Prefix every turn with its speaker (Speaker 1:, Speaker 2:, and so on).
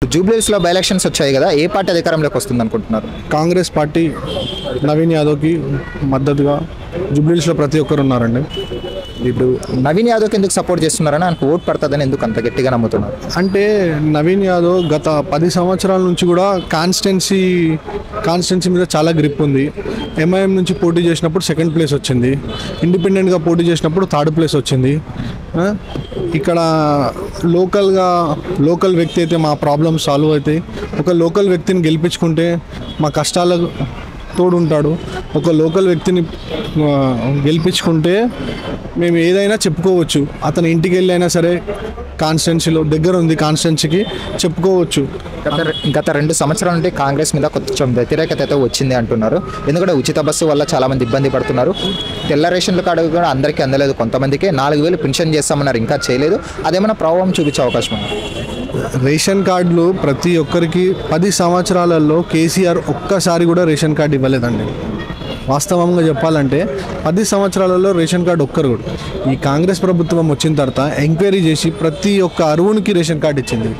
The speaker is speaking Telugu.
Speaker 1: జూబ్లీహిల్స్లో బై ఎలక్షన్స్ వచ్చాయి కదా, ఏ పార్టీ అధికారంలోకి వస్తుంది అనుకుంటున్నారు?
Speaker 2: కాంగ్రెస్ పార్టీ నవీన్ యాదవ్కి మద్దతుగా జూబ్లీహిల్స్లో ప్రతి ఒక్కరు ఉన్నారండి.
Speaker 1: ఇప్పుడు నవీన్ యాదవ్కి ఎందుకు సపోర్ట్ చేస్తున్నారని ఆయనకు ఓటు పడుతుందని ఎందుకు అంత గట్టిగా నమ్ముతున్నారు?
Speaker 2: అంటే నవీన్ యాదవ్ గత 10 సంవత్సరాల నుంచి కూడా కాన్స్టెన్సీ మీద చాలా గ్రిప్ ఉంది. ఎంఐఎం నుంచి పోటీ చేసినప్పుడు 2nd ప్లేస్ వచ్చింది, ఇండిపెండెంట్గా పోటీ చేసినప్పుడు 3rd ప్లేస్ వచ్చింది. ఇక్కడ లోకల్ వ్యక్తి అయితే మా ప్రాబ్లమ్స్ సాల్వ్ అవుతాయి. ఒక లోకల్ వ్యక్తిని గెలిపించుకుంటే మా కష్టాలకు తోడుంటాడు. ఒక లోకల్ వ్యక్తిని గెలిపించుకుంటే మేము ఏదైనా చెప్పుకోవచ్చు. అతని ఇంటికి వెళ్ళి అయినా సరే కాన్స్టిట్యున్సీలో దగ్గర ఉంది, కాన్స్టిట్యున్సీకి చెప్పుకోవచ్చు.
Speaker 1: గత 2 సంవత్సరాల నుండి కాంగ్రెస్ మీద కొంచెం వ్యతిరేకత అయితే వచ్చింది అంటున్నారు. ఎందుకంటే ఉచిత బస్సు వల్ల చాలామంది ఇబ్బంది పడుతున్నారు. తెల్ల రేషన్ల కార్డు కూడా అందరికీ అందలేదు. కొంతమందికి 4,000 పెన్షన్ చేస్తామన్నారు, ఇంకా చేయలేదు. అదేమైనా ప్రభావం చూపించే అవకాశం ఉంది?
Speaker 2: రేషన్ కార్డులు ప్రతి ఒక్కరికి 10 సంవత్సరాలలో కేసీఆర్ ఒక్కసారి కూడా రేషన్ కార్డు ఇవ్వలేదండి. వాస్తవంగా చెప్పాలంటే 10 సంవత్సరాలలో రేషన్ కార్డు ఒక్కరు కూడా. ఈ కాంగ్రెస్ ప్రభుత్వం వచ్చిన తర్వాత ఎంక్వైరీ చేసి ప్రతి ఒక్క అరువునికి రేషన్ కార్డు ఇచ్చింది.